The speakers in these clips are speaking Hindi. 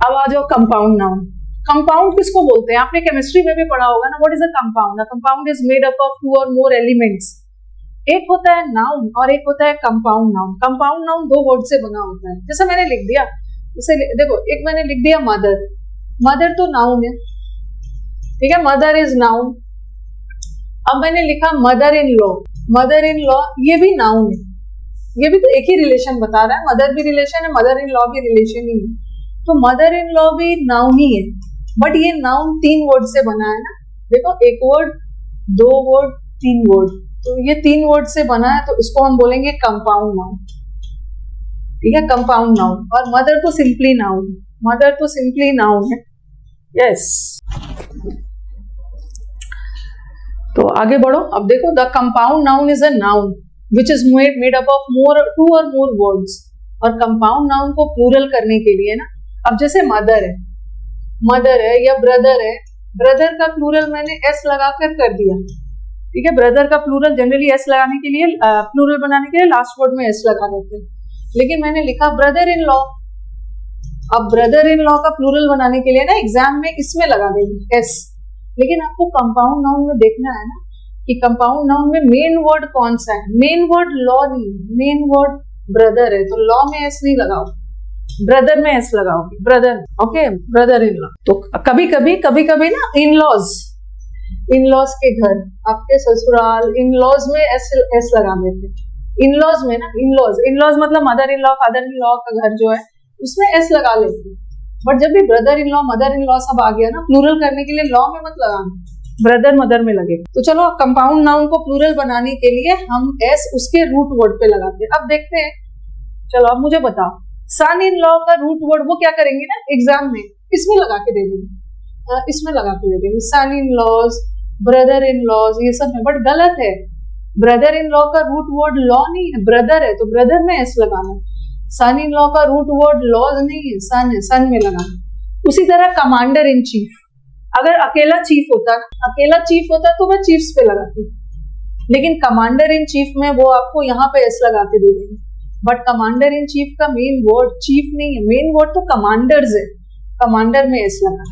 अब आ जाओ कंपाउंड नाउन। कंपाउंड किसको बोलते हैं? आपने केमिस्ट्री में भी पढ़ा होगा ना, what is a compound? A compound is made up of 2 और मोर एलिमेंट्स। एक होता है नाउन और एक होता है compound noun. Compound noun 2 word से बना होता है। जैसे मैंने लिख दिया, जैसे देखो, एक मैंने लिख दिया मदर। मदर तो नाउन है, ठीक है, मदर इज नाउन। अब मैंने लिखा mother in law. Mother in law ये भी नाउन है, ये भी तो एक ही रिलेशन बता रहा है। मदर भी रिलेशन है, मदर इन लॉ भी रिलेशन ही है, तो मदर इन लॉ भी नाउन ही है। बट ये नाउन 3 वर्ड से बना है ना, देखो, 1 वर्ड, 2 वर्ड, 3 वर्ड, तो ये 3 वर्ड से बना है, तो इसको हम बोलेंगे कंपाउंड नाउन, ठीक है, कंपाउंड नाउन। और मदर तो सिंपली नाउन, मदर तो सिंपली नाउन है, यस। तो आगे बढ़ो। अब देखो, the compound noun is a noun which is made up of 2 और मोर वर्ड्स। और कंपाउंड नाउन को प्लूरल करने के लिए ना, अब जैसे मदर है, मदर है या ब्रदर है, ब्रदर का प्लूरल मैंने एस लगाकर कर दिया, ठीक है। ब्रदर का प्लूरल जनरली एस लगाने के लिए, प्लूरल बनाने के लिए लास्ट वर्ड में एस लगा देते हैं, लेकिन मैंने लिखा ब्रदर इन लॉ। अब ब्रदर इन लॉ का प्लूरल बनाने के लिए ना एग्जाम में इसमें लगा देंगे एस, लेकिन आपको कंपाउंड नाउन में देखना है ना कि कंपाउंड नाउन में मेन वर्ड कौन सा है। मेन वर्ड लॉ नहीं, मेन वर्ड ब्रदर है, तो लॉ में एस नहीं लगाओ, ब्रदर में एस लगाओगे, brother, okay, brother in law. तो कभी कभी ना इन लॉज के घर, आपके ससुराल, इन लॉज में एस लगा देते। इन लॉज में ना, इन लॉज मतलब mother in law, father in law का घर जो है उसमें एस लगा लेते। बट जब भी brother in law, mother in law सब आ गया ना, प्लूरल करने के लिए लॉ में मत लगाना, ब्रदर मदर में लगे। तो चलो, कंपाउंड नाउन को प्लूरल बनाने के लिए हम एस उसके रूट वर्ड पे लगाते हैं। अब देखते हैं, चलो अब मुझे बताओ, सन इन लॉ का रूट वर्ड वो क्या करेंगे ना एग्जाम में, इसमें लगा के दे देंगे, इसमें लगा के दे देंगे, son in laws, brother in laws, ये सब है। बट गलत है, ब्रदर इन लॉ का रूट वर्ड लॉ नहीं है, ब्रदर है, तो ब्रदर में एस लगाना। सन इन लॉ का रूट वर्ड लॉज नहीं है, सन है, सन में लगाना। उसी तरह कमांडर इन चीफ, अगर अकेला चीफ होता तो मैं चीफ्स पे लगाती, लेकिन कमांडर इन चीफ में वो आपको यहाँ पे एस लगा के दे देंगे। बट कमांडर इन चीफ का मेन वर्ड चीफ नहीं है, मेन वर्ड तो कमांडर्स है, कमांडर में एस लगा।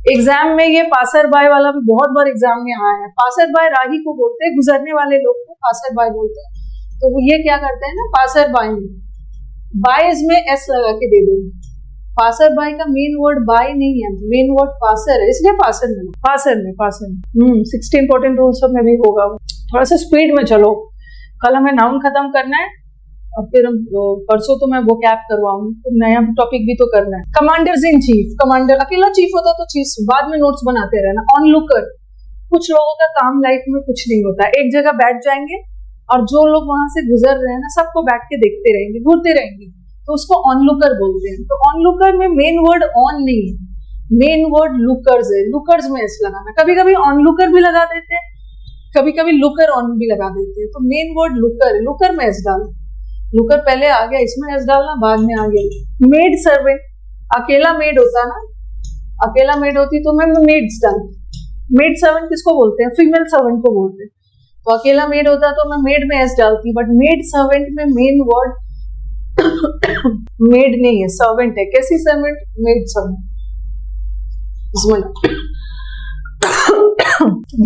एग्जाम में ये पासर बाय वाला भी बहुत बार एग्जाम में आया है। पासर बाय राही को बोलते हैं, गुजरने वाले लोग को पासर बाय बोलते हैं। तो वो ये क्या करते हैं ना, पासर बाय में बायज में एस लगा के दे देंगे। पासर बाय का मेन वर्ड बाय नहीं है, मेन वर्ड पासर है, इसलिए पासर में 60 इंपॉर्टेंट रूल्स में भी होगा। थोड़ा सा स्पीड में चलो, कल हमें नाउन खत्म करना है और फिर परसों तो मैं वो कैप करवाऊंगी, फिर नया टॉपिक भी तो करना है। कमांडर्स इन चीफ, कमांडर अकेला चीफ होता तो चीफ बाद में नोट्स बनाते रहना। ऑन लुकर, कुछ लोगों का काम लाइफ में कुछ नहीं होता, एक जगह बैठ जाएंगे और जो लोग वहां से गुजर रहे हैं ना, सबको बैठ के देखते रहेंगे, घूरते रहेंगे, तो उसको ऑन लुकर बोलते हैं। तो ऑन लुकर में मेन वर्ड ऑन नहीं है, मेन वर्ड लुकर्स है, लुकर्स में एस लगाना। कभी कभी ऑन लुकर भी लगा देते हैं, कभी कभी लुकर ऑन भी लगा देते हैं। तो मेन वर्ड लुकर है, लुकर में एस डालो, लुकर पहले आ गया, इसमें एस डालना बाद में आ गया। मेड सर्वेंट, अकेला मेड होता ना, अकेला मेड होती तो मैं मेड्स डालती। मेड सर्वेंट किसको बोलते हैं? फीमेल सर्वेंट को बोलते हैं। तो अकेला मेड होता तो मैं मेड में एस डालती, बट मेड सर्वेंट में मेन वर्ड मेड नहीं है, सर्वेंट है। कैसी सर्वेंट? Maid servant.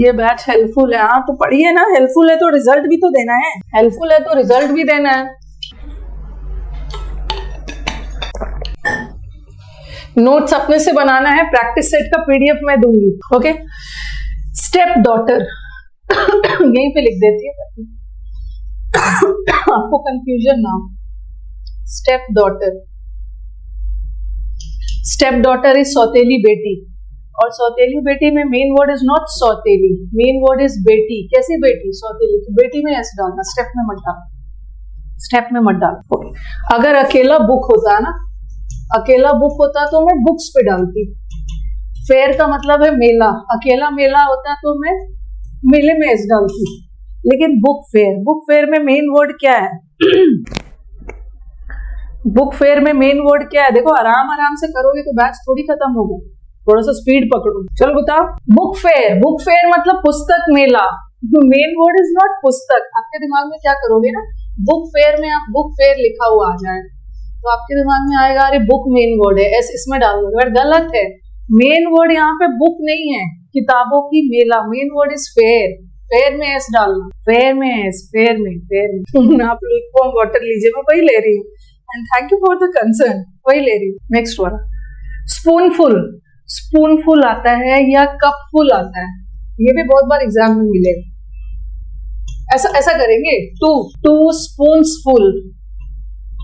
ये बैच हेल्पफुल है, हाँ तो पढ़िए ना, हेल्पफुल है तो रिजल्ट भी तो देना है, हेल्पफुल है तो रिजल्ट भी देना है। नोट्स अपने से बनाना है, प्रैक्टिस सेट का पीडीएफ मैं दूंगी, ओके। स्टेप डॉटर यहीं पे लिख देती है आपको कंफ्यूजन ना हो। स्टेप डॉटर इज सौतेली बेटी, और सौतेली बेटी में मेन वर्ड इज नॉट सौतेली, मेन वर्ड इज बेटी। कैसी बेटी? सौतेली। तो बेटी में ऐसे डालना, स्टेप में मत डाल। अगर अकेला बुक होता ना, अकेला बुक होता तो मैं बुक्स पे डालती। फेयर का मतलब है मेला, अकेला मेला होता तो मैं मेले में ऐसे डालती। लेकिन बुक फेयर में मेन वर्ड क्या है? बुक फेयर में मेन वर्ड क्या है? देखो आराम से करोगे तो बैच थोड़ी खत्म होगा, थोड़ा सा स्पीड पकड़ो। चलो बताओ, बुक फेयर मतलब पुस्तक मेला। मेन वर्ड इज नॉट पुस्तक। आपके दिमाग में क्या करोगे ना, बुक फेयर में आप बुक फेयर लिखा हुआ आ जाए, तो आपके दिमाग में आएगा अरे बुक मेन वर्ड है, ऐसे इसमें डाल दो, बट गलत है। मेन वर्ड यहाँ पे बुक नहीं है, किताबों की मेला। Main word is fair, fair में एस डालना, फेयर में एस, फेयर में आप लोग वाटर लीजिए, मैं वही ले रही हूँ, and thank you for the concern, वही ले रही हूँ। नेक्स्ट वाला स्पूनफुल, स्पूनफुल आता है या कपफुल आता है, ये भी बहुत बार एग्जाम में मिलेगा। ऐसा करेंगे, two spoons full,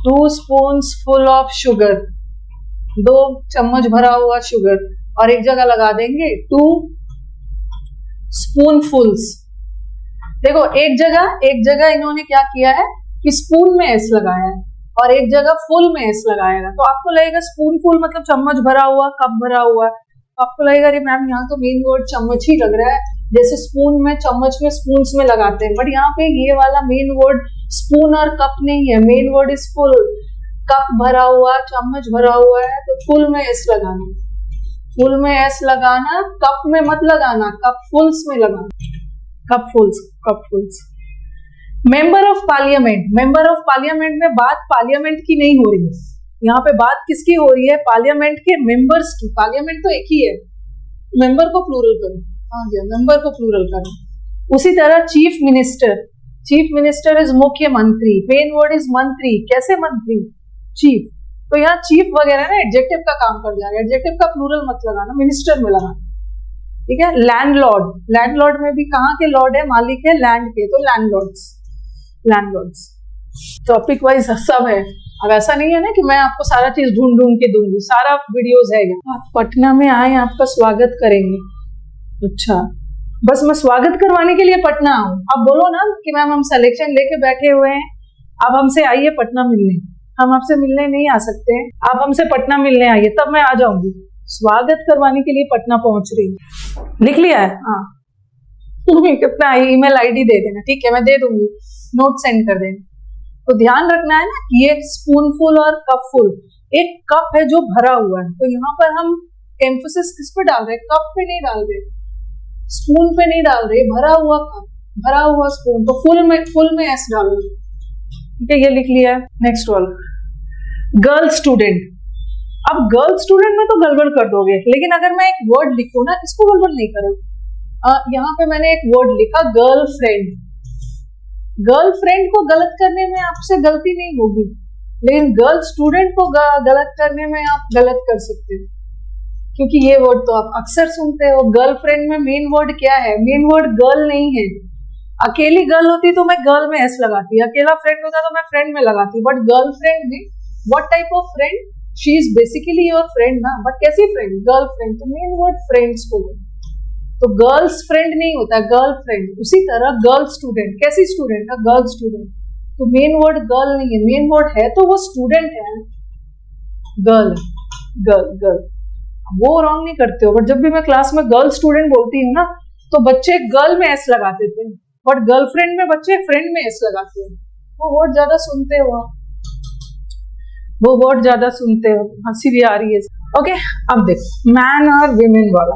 2 spoons full of sugar, 2 चम्मच भरा हुआ शुगर, और एक जगह लगा देंगे 2 स्पूनफुल्स। देखो एक जगह इन्होंने क्या किया है कि स्पून में एस लगाया है और एक जगह फुल में एस लगाया है, तो आपको लगेगा स्पूनफुल मतलब चम्मच भरा हुआ, कप भरा हुआ। आपको लगेगा अरे मैम यहाँ तो मेन वर्ड चम्मच ही लग रहा है, जैसे स्पून में चम्मच में स्पून्स में लगाते हैं, बट यहाँ पे ये वाला मेन वर्ड स्पून और कप नहीं है, main word is full. Cup भरा हुआ, चम्मच भरा हुआ है, तो फुल में एस लगाना, फुल में एस लगाना, कप में मत लगाना, कप फुल्स में लगाना, cupfuls, cupfuls. Member of parliament, member of parliament में बात पार्लियामेंट की नहीं हो रही है, यहाँ पे बात किसकी हो रही है, पार्लियामेंट के मेंबर्स की। पार्लियामेंट तो एक ही है, मेंबर को प्लूरल करो, मेंबर को प्लूरल करो। उसी तरह chief minister, chief minister is मुख्यमंत्री, मेन वर्ड इज मंत्री, कैसे मंत्री, चीफ। तो यहाँ चीफ वगैरह ना एडजेक्टिव का काम कर जाएगा, एडजेक्टिव का प्लूरल मत लगाना, मिनिस्टर में लगाना, ठीक है। लैंडलॉर्ड, लैंडलॉर्ड में भी कहाँ के लॉर्ड है, मालिक है लैंड के, तो लैंडलॉर्ड्स, लैंडलॉर्ड्स। टॉपिक वाइज सब है, अब ऐसा नहीं है ना कि मैं आपको सारा चीज ढूंढ के दूंगी, सारा वीडियोस है। आप पटना में आए, आपका स्वागत करेंगे, अच्छा बस मैं स्वागत करवाने के लिए पटना आऊं, अब बोलो ना कि मैम हम सिलेक्शन लेके बैठे हुए हैं, अब हमसे आइए पटना मिलने। हम आपसे मिलने नहीं आ सकते हैं, आप हमसे पटना मिलने आइए, तब मैं आ जाऊंगी। स्वागत करवाने के लिए पटना पहुंच रही हूँ, लिख लिया है, हाँ कितना ईमेल आईडी दे देना, ठीक है मैं दे दूंगी, नोट सेंड कर देना। तो ध्यान रखना है ना कि ये स्पूनफुल और कपफुल, एक कप है जो भरा हुआ है, तो यहाँ पर हम एम्फोसिस किस पे डाल रहे हैं, कप पे नहीं डाल रहे, स्पून पे नहीं डाल रहे, भरा हुआ कप, भरा हुआ स्पून, तो फुल में एस डालो, ठीक है ये लिख लिया है। नेक्स्ट वाला गर्ल स्टूडेंट। अब गर्ल स्टूडेंट में तो गड़बड़ कर दोगे, लेकिन अगर मैं एक वर्ड लिखूं ना, इसको गड़बड़ नहीं करो। यहाँ पे मैंने एक वर्ड लिखा गर्लफ्रेंड, गर्लफ्रेंड को गलत करने में आपसे गलती नहीं होगी, लेकिन गर्ल स्टूडेंट को गलत करने में आप गलत कर सकते हो, क्योंकि ये वर्ड तो आप अक्सर सुनते हो। गर्लफ्रेंड में मेन वर्ड क्या है, मेन वर्ड गर्ल नहीं है। अकेली गर्ल होती तो मैं गर्ल में एस लगाती, अकेला फ्रेंड होता तो मैं फ्रेंड में लगाती, बट गर्लफ्रेंड में what type of friend, she is basically your friend ना, बट कैसी फ्रेंड, गर्लफ्रेंड, तो मेन वर्ड फ्रेंड्स को, तो गर्ल्स फ्रेंड नहीं होता, गर्लफ्रेंड। उसी तरह गर्ल स्टूडेंट, कैसी स्टूडेंट है, गर्ल स्टूडेंट, तो मेन वर्ड गर्ल नहीं है, मेन वर्ड है तो वो स्टूडेंट है, गर्ल, गर्ल, गर्ल। वो रॉन्ग नहीं करते हो, बट जब भी मैं क्लास में गर्ल स्टूडेंट बोलती हूँ ना, तो बच्चे गर्ल में एस लगाते थे, बट गर्लफ्रेंड में बच्चे फ्रेंड में एस लगाते हैं। वो वर्ड ज्यादा सुनते हो, वो वर्ड ज्यादा सुनते हो, हंसी भी आ रही है। ओके अब देखो मैन और विमेन वाला,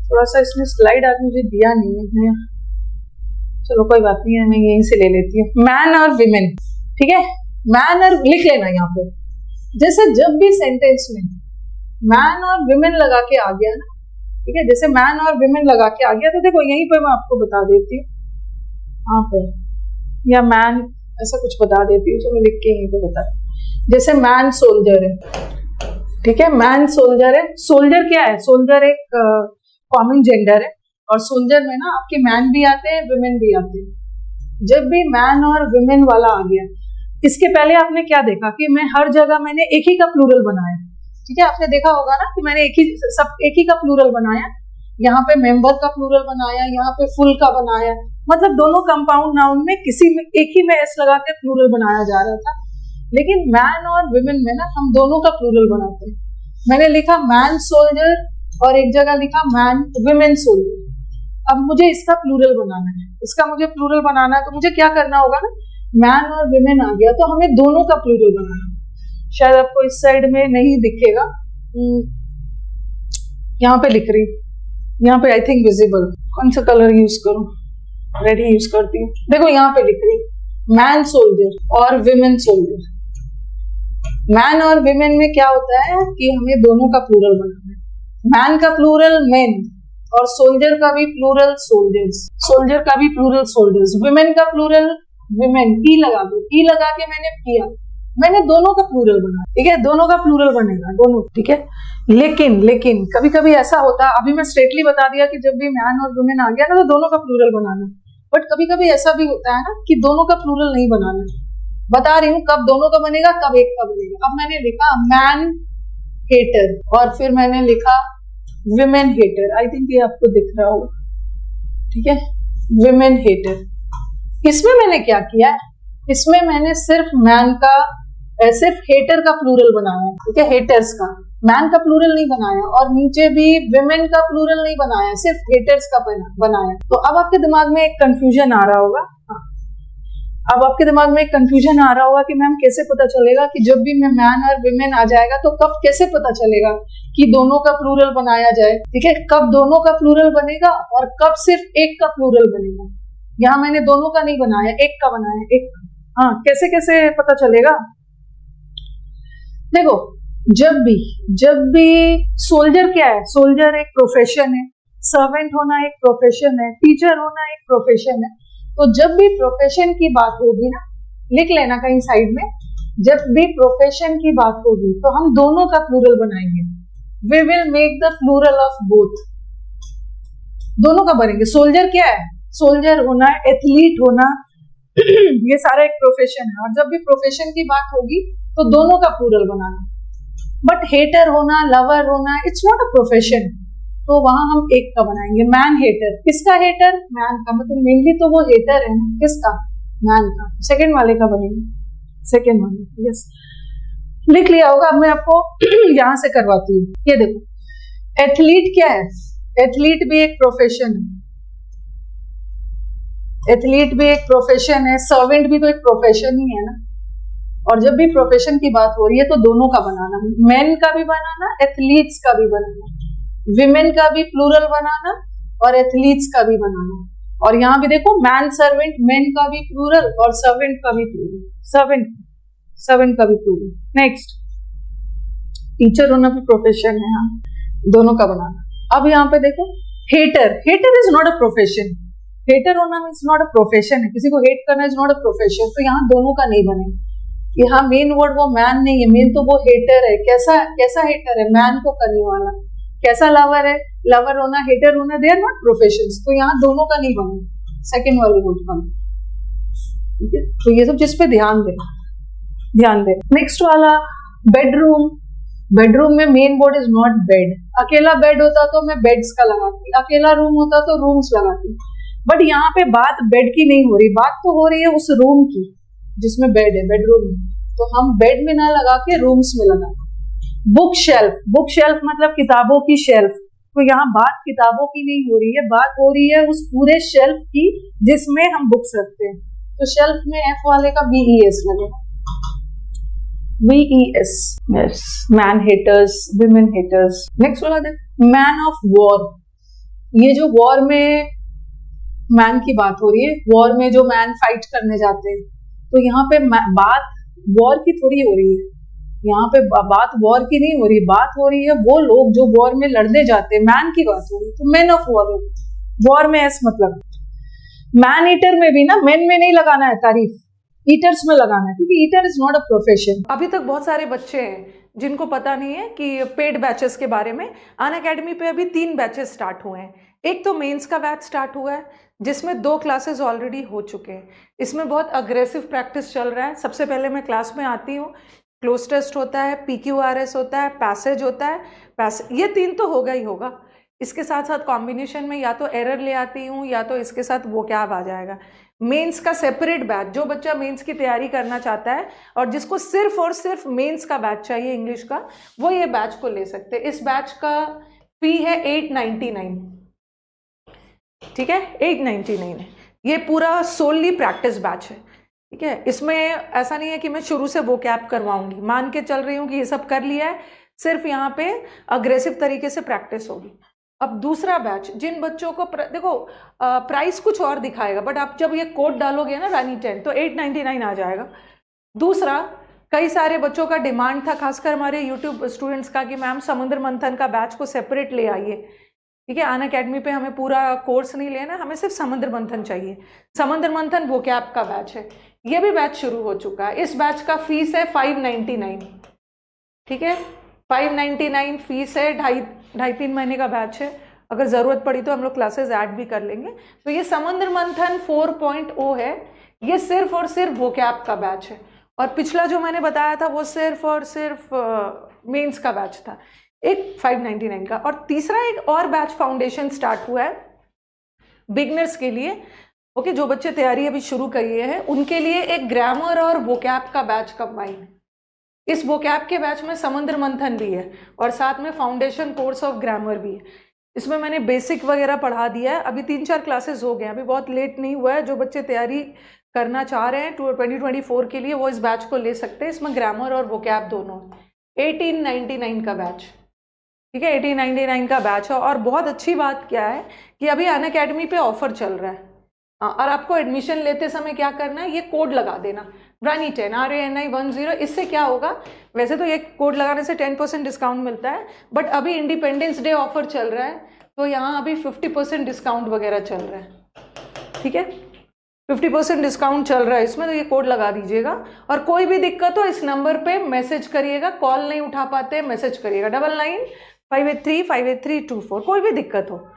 थोड़ा सा इसमें स्लाइड आज मुझे दिया नहीं है, चलो कोई बात नहीं है, मैं यहीं से ले लेती हूँ। मैन और विमेन, ठीक है, मैन और लिख लेना यहाँ पे, जैसे जब भी सेंटेंस में मैन और विमेन लगा के आ गया ना, ठीक है, जैसे मैन और विमेन लगा के आ गया, तो देखो यहीं पे मैं आपको बता देती हूँ, यहाँ पे या मैन ऐसा कुछ बता देती हूँ, चलो लिख के यहीं पे बता। जैसे मैन सोल्जर है, ठीक है, मैन सोल्जर है। सोल्जर क्या है, सोल्जर एक कॉमन जेंडर है, और सोल्जर में ना आपके मैन भी आते हैं, विमेन भी आते हैं। जब भी मैन और विमेन वाला आ गया, इसके पहले आपने क्या देखा कि मैं हर जगह मैंने एक ही का प्लूरल बनाया, ठीक है, आपने देखा होगा ना कि मैंने एक ही का प्लूरल बनाया, यहाँ पे मेंबर का प्लूरल बनाया, यहाँ पे फुल का बनाया, मतलब दोनों कंपाउंड नाउन में किसी में एक ही में एस लगा के प्लूरल बनाया जा रहा था। लेकिन मैन और विमेन में ना हम दोनों का प्लूरल बनाते हैं। मैंने लिखा मैन सोल्जर और एक जगह लिखा मैन विमेन सोल्जर। अब मुझे इसका प्लूरल बनाना है, इसका मुझे प्लूरल बनाना है, तो मुझे क्या करना होगा ना, मैन और विमेन आ गया तो हमें दोनों का प्लूरल बनाना है। शायद आपको इस साइड में नहीं दिखेगा, यहाँ पे लिख रही, यहाँ पे आई थिंक विजिबल, कौन सा कलर यूज करूं, रेड ही यूज करती हूँ। देखो यहाँ पे लिख रही मैन सोल्जर और विमेन सोल्जर, मैन और विमेन में क्या होता है कि हमें दोनों का प्लूरल बनाना है। मैन का प्लूरल मेन और सोल्जर का भी प्लूरल सोल्जर्स, सोल्जर का भी प्लूरल सोल्जर्स, विमेन का प्लूरल विमेन। ई लगा दो, ई लगा के मैंने किया, मैंने दोनों का प्लूरल बना, ठीक है, दोनों का प्लूरल बनेगा, दोनों, ठीक है। लेकिन कभी कभी ऐसा होता है, अभी मैं स्ट्रेटली बता दिया कि जब भी मैन और वुमेन आ गया ना तो दोनों का प्लूरल बनाना, बट कभी कभी ऐसा भी होता है ना कि दोनों का प्लूरल नहीं बनाना। बता रही हूँ कब दोनों का बनेगा, कब एक का बनेगा। अब मैंने लिखा मैन हेटर और फिर मैंने लिखा विमेन हेटर, आई थिंक ये आपको दिख रहा होगा, ठीक है, विमेन हेटर। इसमें मैंने क्या किया, इसमें मैंने सिर्फ मैन का, सिर्फ हेटर का प्लूरल बनाया, ठीक है, हेटर्स का, मैन का प्लूरल नहीं बनाया और नीचे भी विमेन का प्लूरल नहीं बनाया, सिर्फ हेटर्स का बनाया। तो अब आपके दिमाग में एक कंफ्यूजन आ रहा होगा, अब आपके दिमाग में एक कंफ्यूजन आ रहा होगा कि मैम कैसे पता चलेगा कि जब भी मैं मैन और विमेन आ जाएगा तो कब कैसे पता चलेगा कि दोनों का प्लूरल बनाया जाए, ठीक है, कब दोनों का प्लूरल बनेगा और कब सिर्फ एक का प्लूरल बनेगा। यहाँ मैंने दोनों का नहीं बनाया, एक का बनाया, एक का। हाँ, कैसे कैसे पता चलेगा, देखो, जब भी सोल्जर क्या है, सोल्जर एक प्रोफेशन है, सर्वेंट होना एक प्रोफेशन है, टीचर होना एक प्रोफेशन है। तो जब भी प्रोफेशन की बात होगी ना, लिख लेना कहीं साइड में, जब भी प्रोफेशन की बात होगी तो हम दोनों का प्लूरल बनाएंगे। We will make the plural of both, दोनों का बनेंगे। सोल्जर क्या है, सोल्जर होना, एथलीट होना, ये सारा एक प्रोफेशन है और जब भी प्रोफेशन की बात होगी तो दोनों का प्लूरल बनाना। बट हेटर होना, लवर होना, इट्स नॉट अ प्रोफेशन, तो वहां हम एक का बनाएंगे, मैन हेटर। किसका हेटर, मैन का, मतलब मेनली तो वो हेटर है ना, किसका, मैन का। सेकंड वाले का बनेगा, सेकंड वाले, यस, लिख लिया होगा। अब मैं आपको यहां से करवाती हूँ, ये देखो, एथलीट क्या है, एथलीट भी एक प्रोफेशन है, एथलीट भी एक प्रोफेशन है, सर्वेंट भी तो एक प्रोफेशन ही है ना। और जब भी प्रोफेशन की बात हो रही है तो दोनों का बनाना, मेन का भी बनाना, एथलीट्स का भी बनाना, विमेन का भी प्लूरल बनाना और एथलीट्स का भी बनाना। और यहाँ भी देखो, मैन सर्वेंट, मेन का भी प्लूरल और सर्वेंट का भी प्लूरल, सर्वेंट का भी प्लूरल। नेक्स्ट, टीचर होना भी प्रोफेशन है, हाँ, दोनों का बनाना। अब यहाँ पे देखो, hater, hater is not a profession, hater होना मीन्स नॉट अ प्रोफेशन है, किसी को हेट करना इज नॉट अ प्रोफेशन, तो यहाँ दोनों का नहीं बनेगा। यहाँ मेन वर्ड वो मैन नहीं है, मेन तो वो हेटर है। कैसा हेटर है, मैन को करने वाला। कैसा लवर है, लवर होना, हेटर होना, दे आर नॉट प्रोफेशंस, तो यहाँ दोनों का नहीं बनेगा, सेकेंड वाले वर्ड का, ठीक है। तो ये सब जिस पे ध्यान दे। नेक्स्ट वाला, बेडरूम। बेडरूम में main word is not bed. अकेला बेड होता तो मैं बेड्स का लगाती, अकेला रूम होता तो रूम्स लगाती, बट यहाँ पे बात बेड की नहीं हो रही, बात तो हो रही है उस रूम की जिसमें बेड है, बेडरूम में, तो हम बेड में ना लगा के रूम्स में लगा। बुक शेल्फ, बुक शेल्फ मतलब किताबों की शेल्फ, तो यहाँ बात किताबों की नहीं हो रही है, बात हो रही है उस पूरे शेल्फ की जिसमें हम बुक्स रखते हैं। तो शेल्फ में एफ वाले का VES लगेगा, VES, yes, man haters, women haters. Next वाला देख, मैन ऑफ वॉर। ये जो वॉर में मैन की बात हो रही है, वॉर में जो मैन फाइट करने जाते हैं, तो यहाँ पे बात वॉर की थोड़ी हो रही है, यहाँ पे बात वॉर की नहीं हो रही, बात हो रही है वो लोग जो वॉर में लड़ने जाते हैं, मैन की बात हो रही है। तो मैन ऑफ वॉर, वॉर में एस मतलब। मैन ईटर में भी ना, मैन में नहीं लगाना है तारीफ, ईटर्स में लगाना है, क्योंकि eater is not a profession. अभी तक बहुत सारे बच्चे हैं जिनको पता नहीं है कि पेड बैचेस के बारे में। अनअकैडमी पे अभी 3 बैचेस स्टार्ट हुए हैं। एक तो मेंस का बैच स्टार्ट हुआ है जिसमें 2 क्लासेस ऑलरेडी हो चुके हैं। इसमें बहुत अग्रेसिव प्रैक्टिस चल रहा है। सबसे पहले मैं क्लास में आती हूँ, क्लोज टेस्ट होता है, PQRS होता है, पैसेज होता है, ये 3 तो होगा ही होगा। इसके साथ साथ कॉम्बिनेशन में या तो एरर ले आती हूँ या तो इसके साथ वोकैब आ जाएगा। मेंस का सेपरेट बैच, जो बच्चा मेंस की तैयारी करना चाहता है और जिसको सिर्फ और सिर्फ मेंस का बैच चाहिए इंग्लिश का, वो ये बैच को ले सकते हैं। इस बैच का फी है 899, ठीक है, 899 है। ये पूरा सोलली प्रैक्टिस बैच है, ठीक है। इसमें ऐसा नहीं है कि मैं शुरू से वोकैब करवाऊंगी, मान के चल रही हूँ कि ये सब कर लिया है, सिर्फ यहाँ पे अग्रेसिव तरीके से प्रैक्टिस होगी। अब दूसरा बैच, जिन बच्चों को देखो प्राइस कुछ और दिखाएगा, बट आप जब ये कोड डालोगे ना रानी 10 तो 899 आ जाएगा। दूसरा कई सारे बच्चों का डिमांड था, खासकर हमारे यूट्यूब स्टूडेंट्स का, कि मैम समुद्र मंथन का बैच को सेपरेट ले आइए। ठीक है, अनअकैडमी पे हमें पूरा कोर्स नहीं लेना, हमें सिर्फ समुद्र मंथन चाहिए। समुद्र मंथन वोकैब का बैच है, ये भी बैच शुरू हो चुका है। इस बैच का फीस है 599। ठीक है, 599 फीस है, ढाई 3 महीने का बैच है। अगर ज़रूरत पड़ी तो हम लोग क्लासेस ऐड भी कर लेंगे। तो ये समुद्र मंथन 4.0 है, ये सिर्फ और सिर्फ वोकैब का बैच है। और पिछला जो मैंने बताया था वो सिर्फ और सिर्फ मेंस का बैच था, एक 599 का। और तीसरा एक और बैच फाउंडेशन स्टार्ट हुआ है बिगनर्स के लिए। ओके, जो बच्चे तैयारी अभी शुरू करिए हैं उनके लिए एक ग्रामर और वोकैब का बैच कंबाइन। इस वोकैब के बैच में समुद्र मंथन भी है और साथ में फाउंडेशन कोर्स ऑफ ग्रामर भी है। इसमें मैंने बेसिक वगैरह पढ़ा दिया है। अभी 3-4 क्लासेस हो गए हैं, अभी बहुत लेट नहीं हुआ है। जो बच्चे तैयारी करना चाह रहे हैं 2024 के लिए वो इस बैच को ले सकते हैं। इसमें ग्रामर और वोकैब दोनों। 1899 का बैच, ठीक है, 1899 का बैच है। और बहुत अच्छी बात क्या है कि अभी अनअकैडमी पे ऑफर चल रहा है। और आपको एडमिशन लेते समय क्या करना है, ये कोड लगा देना, RANI10 RANI10। इससे क्या होगा, वैसे तो ये कोड लगाने से 10% डिस्काउंट मिलता है, बट अभी इंडिपेंडेंस डे ऑफर चल रहा है तो यहाँ अभी 50% डिस्काउंट वगैरह चल रहा है। ठीक है, 50% डिस्काउंट चल रहा है इसमें, तो ये कोड लगा दीजिएगा। और कोई भी दिक्कत हो इस नंबर पे मैसेज करिएगा, कॉल नहीं उठा पाते मैसेज करिएगा, 9958358324, कोई भी दिक्कत हो।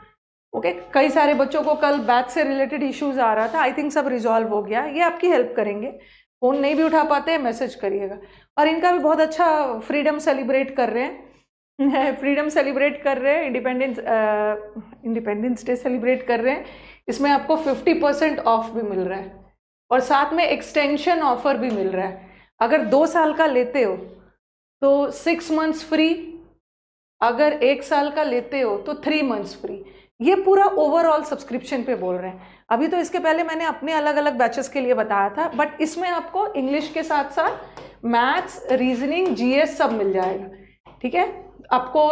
ओके, कई सारे बच्चों को कल बैच से रिलेटेड इश्यूज आ रहा था, आई थिंक सब रिजॉल्व हो गया, ये आपकी हेल्प करेंगे। फ़ोन नहीं भी उठा पाते मैसेज करिएगा। और इनका भी बहुत अच्छा फ्रीडम सेलिब्रेट कर रहे हैं फ्रीडम सेलिब्रेट कर रहे हैं, इंडिपेंडेंस डे सेलिब्रेट कर रहे हैं। इसमें आपको 50% ऑफ भी मिल रहा है और साथ में एक्सटेंशन ऑफर भी मिल रहा है। अगर 2 साल का लेते हो तो 6 मंथ्स फ्री, अगर 1 साल का लेते हो तो 3 मंथ्स फ्री। ये पूरा ओवरऑल सब्सक्रिप्शन पे बोल रहे हैं। अभी तो इसके पहले मैंने अपने अलग अलग बैचेस के लिए बताया था, बट इसमें आपको इंग्लिश के साथ साथ मैथ्स, रीजनिंग, GS सब मिल जाएगा। ठीक है, आपको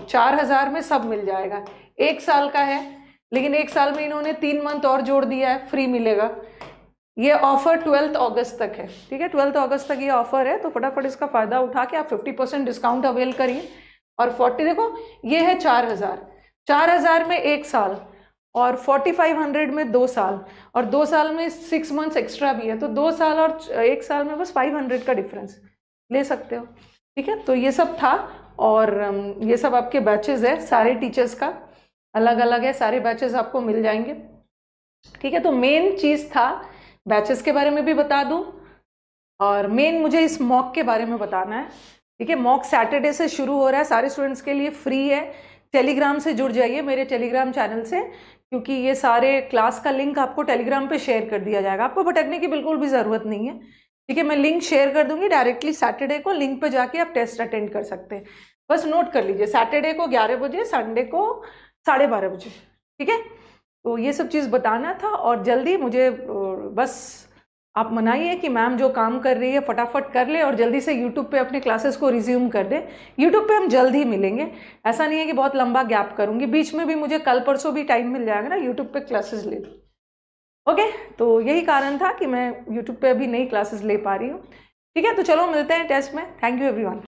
4000 में सब मिल जाएगा। 1 साल का है, लेकिन 1 साल में इन्होंने 3 मंथ और जोड़ दिया है, फ्री मिलेगा। ये ऑफर 12 अगस्त तक है। ठीक है, 12 अगस्त तक ये ऑफर है, तो फटाफट इसका फ़ायदा उठा के आप 50% डिस्काउंट अवेल करिए। और 40, देखो ये है 4000 में 1 साल, और 4500 में 2 साल, और 2 साल में 6 मंथ्स एक्स्ट्रा भी है। तो 2 साल और 1 साल में बस 500 का डिफरेंस ले सकते हो। ठीक है, तो ये सब था। और ये सब आपके बैचेस है, सारे टीचर्स का अलग अलग है, सारे बैचेस आपको मिल जाएंगे। ठीक है, तो मेन चीज़ था बैचेस के बारे में भी बता दूं, और मेन मुझे इस मॉक के बारे में बताना है। ठीक है, मॉक सैटरडे से शुरू हो रहा है, सारे स्टूडेंट्स के लिए फ्री है। टेलीग्राम से जुड़ जाइए मेरे टेलीग्राम चैनल से, क्योंकि ये सारे क्लास का लिंक आपको टेलीग्राम पे शेयर कर दिया जाएगा। आपको भटकने की बिल्कुल भी ज़रूरत नहीं है। ठीक है, मैं लिंक शेयर कर दूंगी डायरेक्टली सैटरडे को, लिंक पे जाके आप टेस्ट अटेंड कर सकते हैं। बस नोट कर लीजिए, सैटरडे को 11 बजे, संडे को 12:30 बजे। ठीक है, तो ये सब चीज़ बताना था। और जल्दी मुझे बस आप मनाइए कि मैम जो काम कर रही है फटाफट कर ले और जल्दी से यूट्यूब पे अपने क्लासेस को रिज्यूम कर दे। यूट्यूब पे हम जल्द ही मिलेंगे, ऐसा नहीं है कि बहुत लंबा गैप करूँगी, बीच में भी मुझे कल परसों भी टाइम मिल जाएगा ना यूट्यूब पे क्लासेस ले लूँ। ओके, तो यही कारण था कि मैं यूट्यूब पे अभी नई क्लासेस ले पा रही हूँ। ठीक है, तो चलो मिलते हैं टेस्ट में। Thank you everyone.